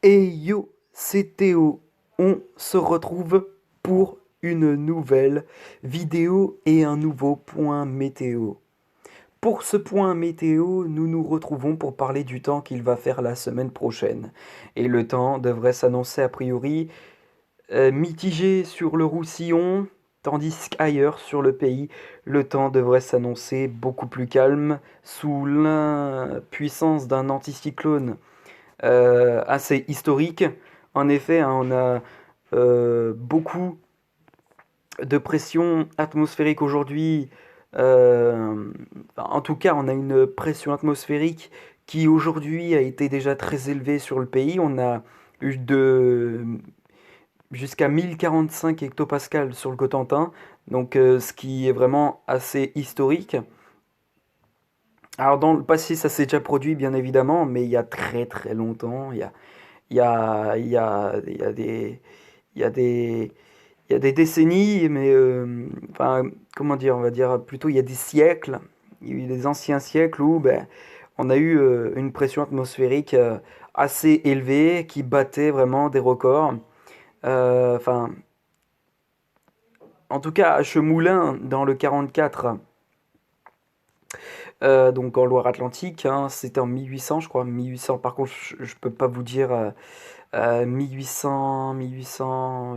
Et yo, c'est Théo. On se retrouve pour une nouvelle vidéo et un nouveau point météo. Pour ce point météo, nous nous retrouvons pour parler du temps qu'il va faire la semaine prochaine. Et le temps devrait s'annoncer a priori mitigé sur le Roussillon, tandis qu'ailleurs sur le pays, le temps devrait s'annoncer beaucoup plus calme sous l'impuissance d'un anticyclone assez historique. En effet, hein, on a beaucoup de pression atmosphérique aujourd'hui. En tout cas, on a une pression atmosphérique qui aujourd'hui a été déjà très élevée sur le pays. On a eu jusqu'à 1045 hectopascales sur le Cotentin, donc ce qui est vraiment assez historique. Alors dans le passé, ça s'est déjà produit bien évidemment, mais il y a très très longtemps, il y a, il y a, il y a des, il y a des, il y a des décennies, mais enfin, comment dire, on va dire plutôt il y a des siècles, il y a eu des anciens siècles où ben, on a eu une pression atmosphérique assez élevée qui battait vraiment des records. Enfin, en tout cas, à Chemoulin, dans le 44, donc en Loire-Atlantique, hein, c'était en 1800, je crois, 1800. Par contre, je peux pas vous dire 1800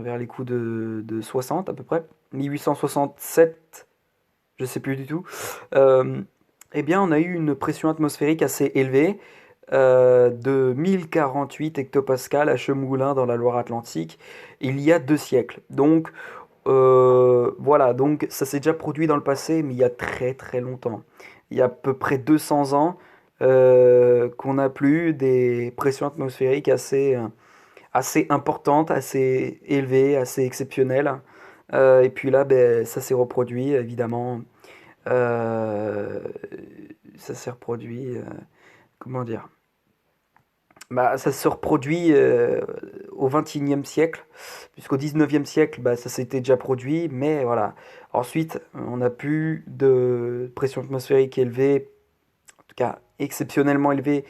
vers les coups de 60 à peu près, 1867, je sais plus du tout. Euh, eh bien, on a eu une pression atmosphérique assez élevée de 1048 hectopascales à Chemoulin dans la Loire-Atlantique il y a 2 siècles. Donc voilà, donc ça s'est déjà produit dans le passé, mais il y a très très longtemps. Il y a à peu près 200 ans qu'on n'a plus des pressions atmosphériques assez importante, assez élevée, assez exceptionnelle. Et puis là, ben, ça s'est reproduit, évidemment. Euh, Ça s'est reproduit, comment dire? Bah, ça se reproduit au XXIe siècle, puisqu'au XIXe siècle, bah, ça s'était déjà produit, mais voilà. Ensuite, on n'a plus de pression atmosphérique élevée, en tout cas exceptionnellement élevée.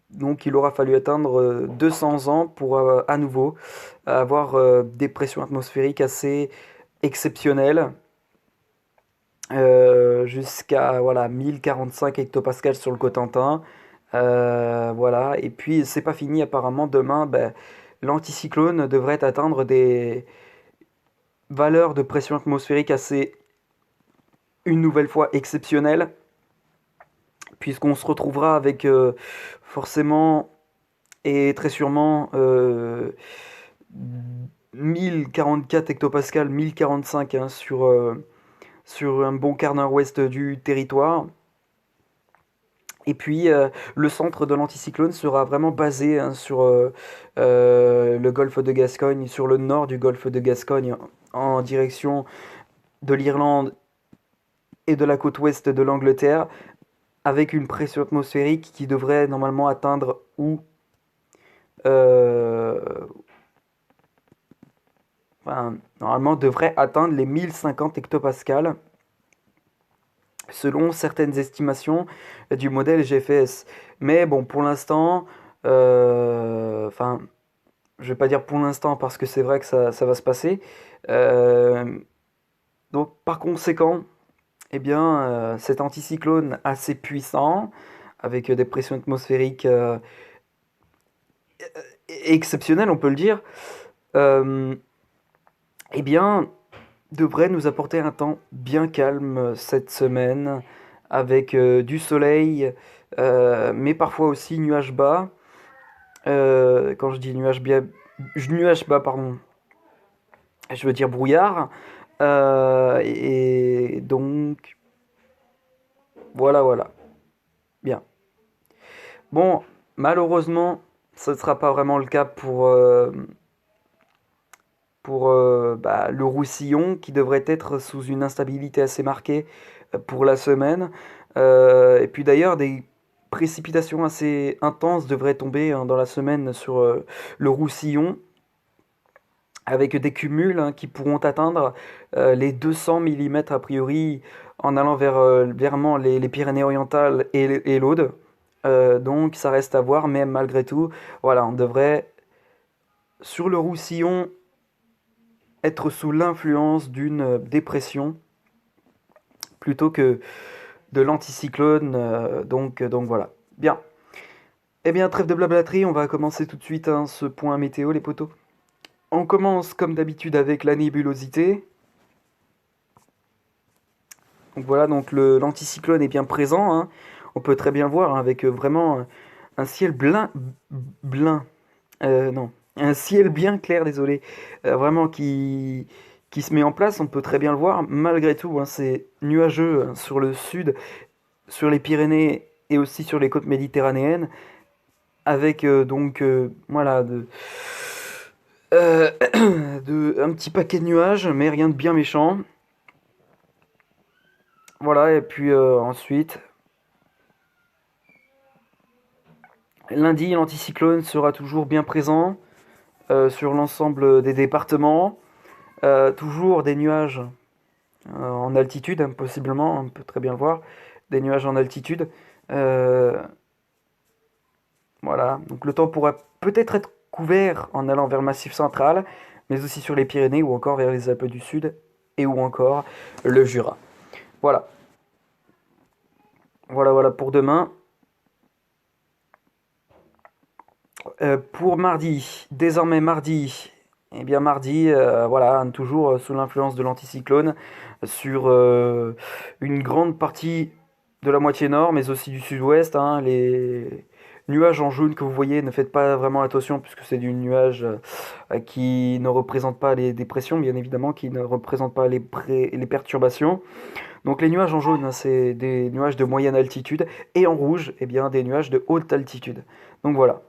Donc il aura fallu attendre 200 ans pour à nouveau avoir des pressions atmosphériques assez exceptionnelles, jusqu'à voilà 1045 hectopascales sur le Cotentin. Voilà, et puis c'est pas fini apparemment. Demain, ben, l'anticyclone devrait atteindre des valeurs de pression atmosphérique assez, une nouvelle fois, exceptionnelles, puisqu'on se retrouvera avec forcément et très sûrement 1044 hectopascales, 1045 hein, sur un bon quart nord-ouest du territoire. Et puis le centre de l'anticyclone sera vraiment basé hein, sur le golfe de Gascogne, sur le nord du golfe de Gascogne, en direction de l'Irlande et de la côte ouest de l'Angleterre, avec une pression atmosphérique qui devrait normalement atteindre ou euh, enfin, normalement devrait atteindre les 1050 hectopascales selon certaines estimations du modèle GFS. Mais bon, pour l'instant, enfin, je vais pas dire pour l'instant parce que c'est vrai que ça va se passer. Euh, donc par conséquent, eh bien, cet anticyclone assez puissant, avec des pressions atmosphériques exceptionnelles, on peut le dire, euh, eh bien, devrait nous apporter un temps bien calme cette semaine, avec du soleil, mais parfois aussi nuages bas. Quand je dis nuages bas, pardon, je veux dire brouillard. Et donc, voilà, voilà. Bien. Bon, malheureusement, ce ne sera pas vraiment le cas pour bah, le Roussillon, qui devrait être sous une instabilité assez marquée pour la semaine. Et puis d'ailleurs, des précipitations assez intenses devraient tomber hein, dans la semaine sur le Roussillon, avec des cumuls hein, qui pourront atteindre les 200 mm a priori en allant vers, vers les Pyrénées orientales et l'Aude. Donc ça reste à voir, mais malgré tout, voilà, on devrait, sur le Roussillon, être sous l'influence d'une dépression plutôt que de l'anticyclone. Donc voilà. Bien. Eh bien, trêve de blablaterie, on va commencer tout de suite hein, ce point météo, les potos. On commence comme d'habitude avec la nébulosité. Donc voilà, donc l'anticyclone est bien présent, hein. On peut très bien le voir hein, avec vraiment un ciel blin, non, un ciel bien clair, désolé, vraiment qui se met en place. On peut très bien le voir. Malgré tout, hein, c'est nuageux hein, sur le sud, sur les Pyrénées et aussi sur les côtes méditerranéennes, avec donc voilà euh, un petit paquet de nuages, mais rien de bien méchant. Voilà, et puis ensuite, lundi, l'anticyclone sera toujours bien présent sur l'ensemble des départements. Toujours des nuages en altitude, hein, possiblement, on peut très bien le voir. Des nuages en altitude. Euh, voilà, donc le temps pourra peut-être être couvert en allant vers le Massif central, mais aussi sur les Pyrénées ou encore vers les Alpes du Sud et ou encore le Jura. Voilà, voilà pour demain. Pour mardi, désormais mardi, eh bien mardi, voilà, toujours sous l'influence de l'anticyclone sur une grande partie de la moitié nord, mais aussi du sud-ouest. Hein, les nuages en jaune que vous voyez, ne faites pas vraiment attention puisque c'est du nuage qui ne représente pas les dépressions, bien évidemment, qui ne représente pas les perturbations. Donc les nuages en jaune, hein, c'est des nuages de moyenne altitude, et en rouge, eh bien des nuages de haute altitude. Donc voilà.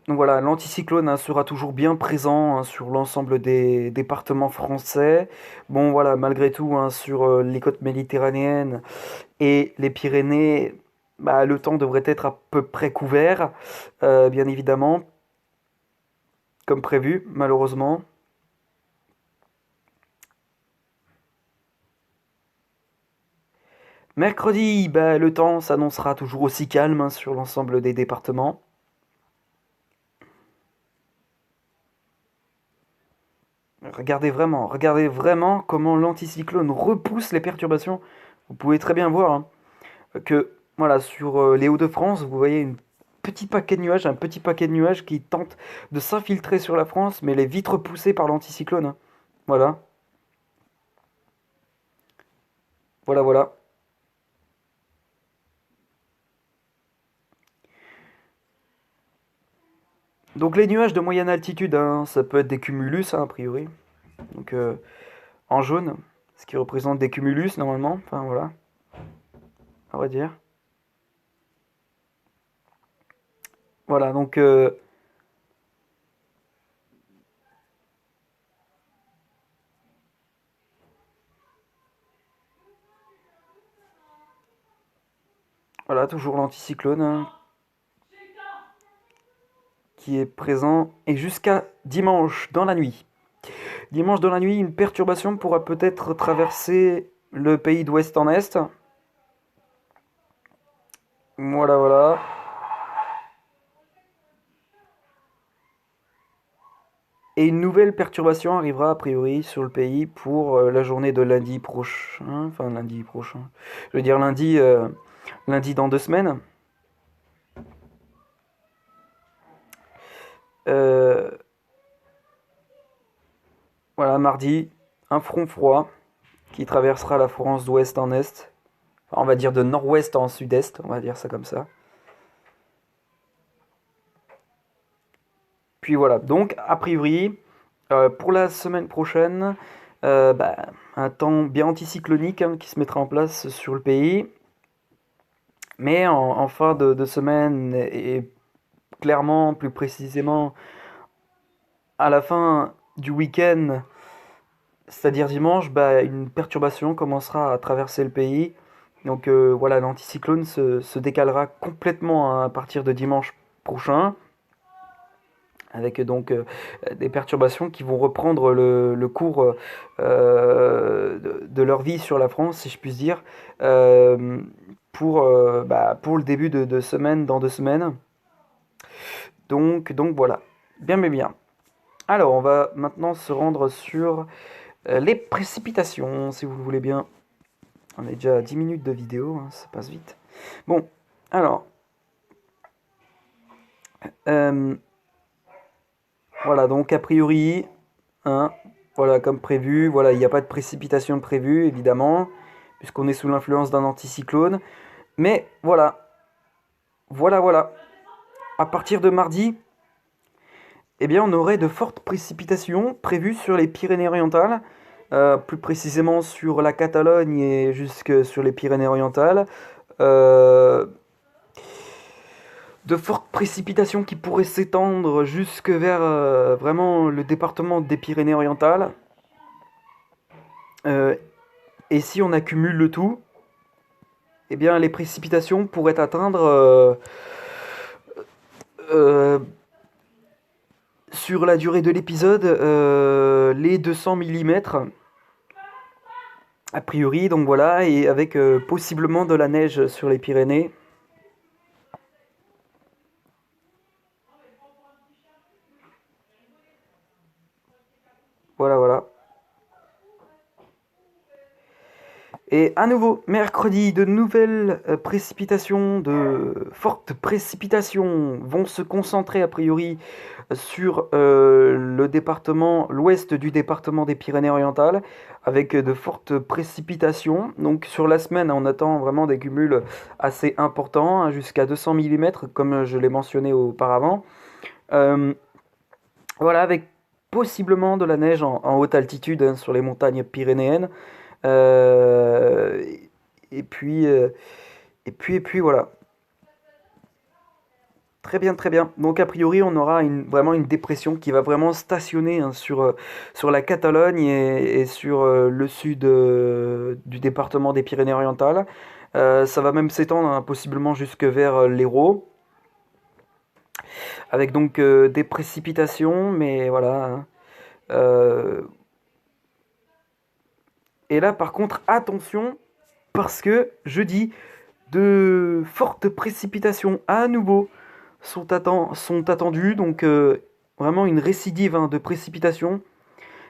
Donc voilà, l'anticyclone hein, sera toujours bien présent hein, sur l'ensemble des départements français. Bon voilà, malgré tout, hein, sur les côtes méditerranéennes et les Pyrénées, bah, le temps devrait être à peu près couvert, bien évidemment, comme prévu, malheureusement. Mercredi, bah, le temps s'annoncera toujours aussi calme hein, sur l'ensemble des départements. Regardez vraiment comment l'anticyclone repousse les perturbations. Vous pouvez très bien voir hein, que voilà, sur les Hauts-de-France, vous voyez un petit paquet de nuages qui tente de s'infiltrer sur la France, mais il est vite repoussé par l'anticyclone. Hein. Voilà, voilà. Donc les nuages de moyenne altitude, hein, ça peut être des cumulus, hein, a priori. Donc en jaune, ce qui représente des cumulus normalement. Enfin voilà, on va dire. Voilà, donc voilà, toujours l'anticyclone hein, qui est présent et jusqu'à dimanche dans la nuit. Dimanche dans la nuit, une perturbation pourra peut-être traverser le pays d'ouest en est. Voilà. Et une nouvelle perturbation arrivera a priori sur le pays pour la journée de lundi prochain. Enfin lundi prochain. Je veux dire lundi dans 2 semaines. Euh, voilà, mardi, un front froid qui traversera la France d'ouest en est. Enfin, on va dire de nord-ouest en sud-est, on va dire ça comme ça. Puis voilà, donc a priori, pour la semaine prochaine, bah, un temps bien anticyclonique hein, qui se mettra en place sur le pays. Mais en fin de semaine, et clairement, plus précisément, à la fin du week-end, c'est-à-dire dimanche, bah, une perturbation commencera à traverser le pays. Donc voilà, l'anticyclone se décalera complètement hein, à partir de dimanche prochain. avec donc des perturbations qui vont reprendre le cours de leur vie sur la France, si je puis dire, euh, pour le début de semaine, dans 2 semaines. Donc voilà, bien mais bien. Alors, on va maintenant se rendre sur les précipitations, si vous le voulez bien. On est déjà à 10 minutes de vidéo, hein, ça passe vite. Bon, alors, euh, voilà, donc a priori, hein, voilà, comme prévu, voilà, il n'y a pas de précipitation prévue, évidemment, puisqu'on est sous l'influence d'un anticyclone. Mais voilà. À partir de mardi, eh bien, on aurait de fortes précipitations prévues sur les Pyrénées-Orientales, plus précisément sur la Catalogne et jusque sur les Pyrénées-Orientales. Euh, de fortes précipitations qui pourraient s'étendre jusque vers vraiment le département des Pyrénées-Orientales. Euh, et si on accumule le tout, eh bien, les précipitations pourraient atteindre euh, sur la durée de l'épisode les 200 mm a priori, donc voilà, et avec possiblement de la neige sur les Pyrénées. Voilà. Et à nouveau, mercredi, de nouvelles précipitations, de fortes précipitations vont se concentrer a priori sur le département, l'ouest du département des Pyrénées-Orientales, avec de fortes précipitations. Donc sur la semaine, on attend vraiment des cumuls assez importants, hein, jusqu'à 200 mm, comme je l'ai mentionné auparavant. Euh, voilà, avec possiblement de la neige en haute altitude, hein, sur les montagnes pyrénéennes. Euh, et puis, euh, et puis voilà. Très bien. Donc a priori, on aura vraiment une dépression qui va vraiment stationner, hein, sur la Catalogne et sur le sud du département des Pyrénées-Orientales. Ça va même s'étendre, hein, possiblement jusque vers l'Hérault, avec donc des précipitations, mais voilà, hein. Euh, et là, par contre, attention, parce que jeudi, de fortes précipitations à nouveau sont attendues, donc vraiment une récidive, hein, de précipitations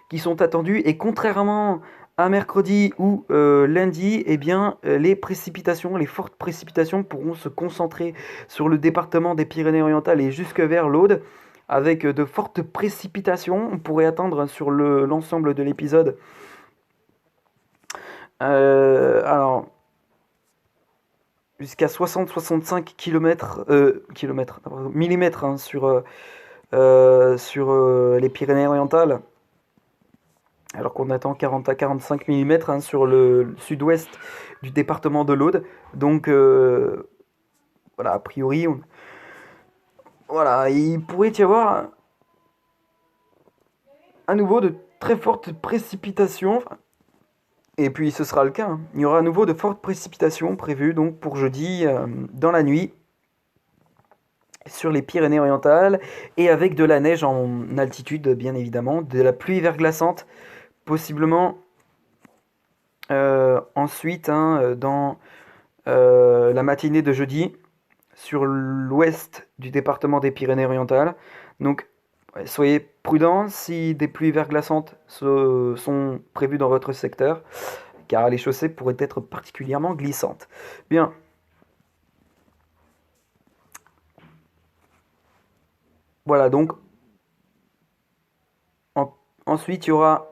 qui sont attendues, et contrairement à mercredi ou lundi, eh bien, les fortes précipitations pourront se concentrer sur le département des Pyrénées-Orientales et jusque vers l'Aude, avec de fortes précipitations. On pourrait attendre sur l'ensemble de l'épisode. Alors, jusqu'à 60-65 millimètres, hein, sur les Pyrénées-Orientales, alors qu'on attend 40 à 45 millimètres, hein, sur le sud-ouest du département de l'Aude. Donc voilà, a priori, voilà, il pourrait y avoir à nouveau de très fortes précipitations. Et puis ce sera le cas, hein. Il y aura à nouveau de fortes précipitations prévues donc pour jeudi, dans la nuit, sur les Pyrénées-Orientales, et avec de la neige en altitude, bien évidemment, de la pluie verglaçante, possiblement ensuite, hein, dans la matinée de jeudi, sur l'ouest du département des Pyrénées-Orientales. Donc ouais, soyez prudents si des pluies verglaçantes sont prévues dans votre secteur, car les chaussées pourraient être particulièrement glissantes. Bien. Voilà, donc ensuite il y aura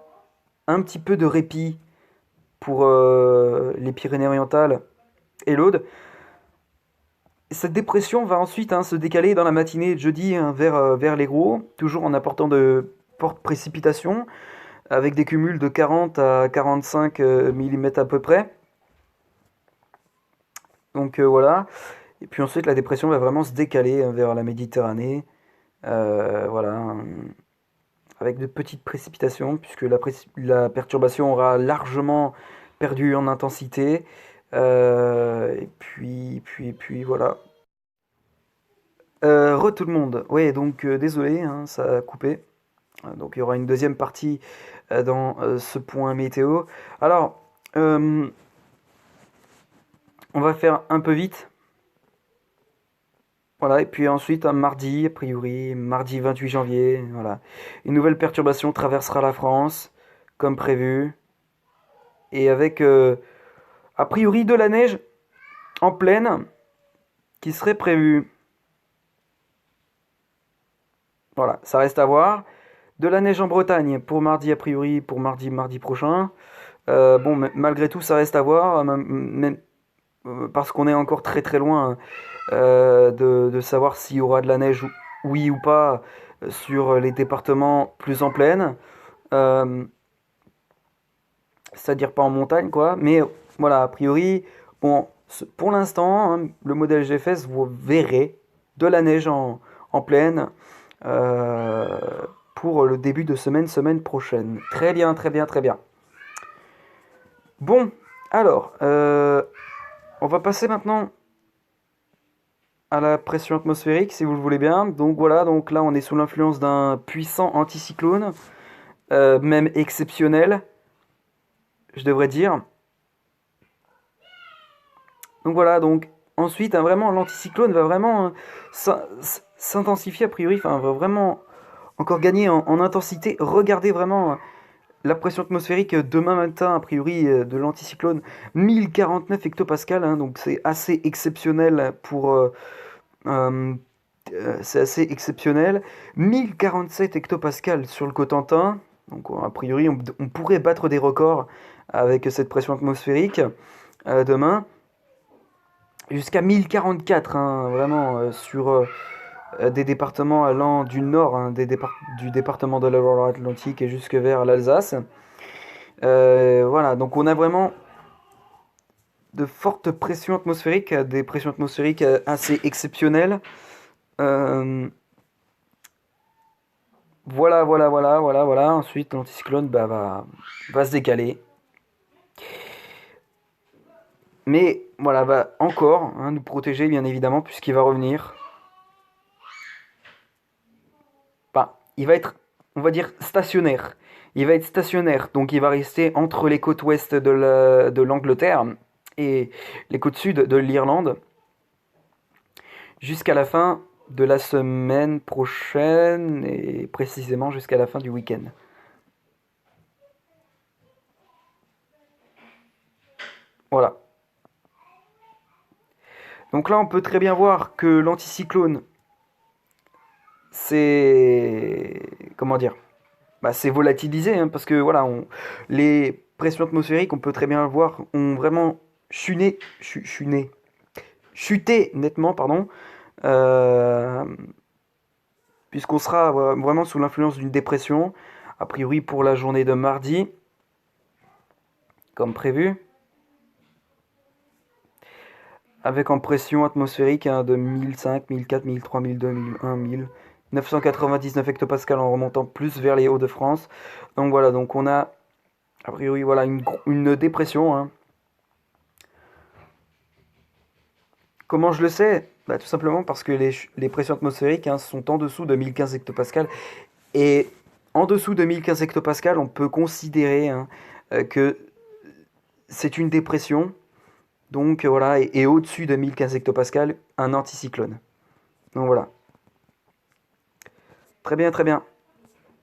un petit peu de répit pour les Pyrénées-Orientales et l'Aude. Cette dépression va ensuite, hein, se décaler dans la matinée de jeudi, hein, vers l'Hérault, toujours en apportant de fortes précipitations, avec des cumuls de 40 à 45 mm à peu près. Donc voilà. Et puis ensuite, la dépression va vraiment se décaler, hein, vers la Méditerranée. Voilà, hein, avec de petites précipitations, puisque la perturbation aura largement perdu en intensité. Et puis voilà. Tout le monde. Ouais, donc désolé, hein, ça a coupé. Donc il y aura une deuxième partie dans ce point météo. Alors, euh, on va faire un peu vite. Voilà, et puis ensuite, un mardi, a priori, mardi 28 janvier, voilà. Une nouvelle perturbation traversera la France, comme prévu, et avec, a priori, de la neige en pleine qui serait prévue. Voilà, ça reste à voir. De la neige en Bretagne pour mardi, a priori, pour mardi prochain. Bon, malgré tout, ça reste à voir, même, parce qu'on est encore très très loin, hein, de savoir s'il y aura de la neige, oui ou pas, sur les départements plus en plaine. Euh, C'est-à-dire pas en montagne, quoi. Mais voilà, a priori, bon, pour l'instant, hein, le modèle GFS, vous verrez de la neige en pleine euh, pour le début de semaine prochaine. Très bien, très bien, très bien. Bon, alors, on va passer maintenant à la pression atmosphérique, si vous le voulez bien. Donc voilà, donc là, on est sous l'influence d'un puissant anticyclone, même exceptionnel, je devrais dire. Donc voilà, donc ensuite, hein, vraiment, l'anticyclone va vraiment s'intensifier a priori, enfin, va vraiment encore gagner en intensité. Regardez vraiment la pression atmosphérique demain matin, a priori, de l'anticyclone, 1049 hectopascales, hein, donc c'est assez exceptionnel pour... euh, c'est assez exceptionnel. 1047 hectopascales sur le Cotentin, donc a priori, on pourrait battre des records avec cette pression atmosphérique demain. Jusqu'à 1044, hein, vraiment, sur des départements allant du nord, hein, du département de la Loire-Atlantique et jusque vers l'Alsace. Voilà, donc on a vraiment de fortes pressions atmosphériques, des pressions atmosphériques assez exceptionnelles. Euh, voilà. Ensuite, l'anticyclone bah, va se décaler. Mais voilà, va encore, hein, nous protéger, bien évidemment, puisqu'il va revenir. Enfin, il va être, on va dire, stationnaire. Il va être stationnaire, donc il va rester entre les côtes ouest de l'Angleterre et les côtes sud de l'Irlande jusqu'à la fin de la semaine prochaine et précisément jusqu'à la fin du week-end. Voilà. Donc là, on peut très bien voir que l'anticyclone, c'est... Comment dire? Bah, c'est volatilisé, hein, parce que voilà, les pressions atmosphériques, on peut très bien le voir, ont vraiment chuté nettement, pardon, euh, puisqu'on sera vraiment sous l'influence d'une dépression, a priori pour la journée de mardi, comme prévu, avec en pression atmosphérique hein, de 1005, 1004, 1003, 1002, 1001, 1000, 999 hectopascales en remontant plus vers les Hauts-de-France. Donc voilà, donc on a a priori voilà une dépression. Hein. Comment je le sais? Bah, tout simplement parce que les pressions atmosphériques hein, sont en dessous de 1015 hectopascales. Et en dessous de 1015 hectopascales, on peut considérer hein, que c'est une dépression. Donc voilà, et au-dessus de 1015 hectopascales, un anticyclone. Donc voilà. Très bien, très bien.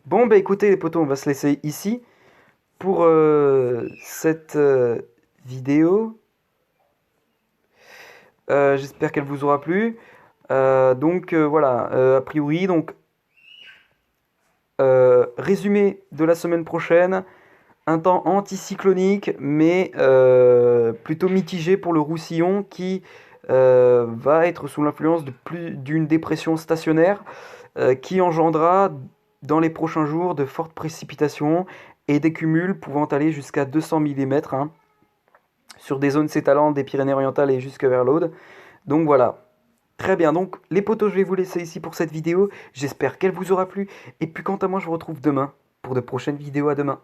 Bon, bah écoutez les potos, on va se laisser ici pour cette vidéo. J'espère qu'elle vous aura plu. Donc voilà, a priori, donc résumé de la semaine prochaine, un temps anticyclonique, mais plutôt mitigé pour le Roussillon qui va être sous l'influence d'une dépression stationnaire qui engendra dans les prochains jours de fortes précipitations et des cumuls pouvant aller jusqu'à 200 mm hein, sur des zones s'étalant des Pyrénées-Orientales et jusque vers l'Aude. Donc voilà. Très bien, donc les potos, je vais vous laisser ici pour cette vidéo. J'espère qu'elle vous aura plu. Et puis quant à moi, je vous retrouve demain pour de prochaines vidéos à demain.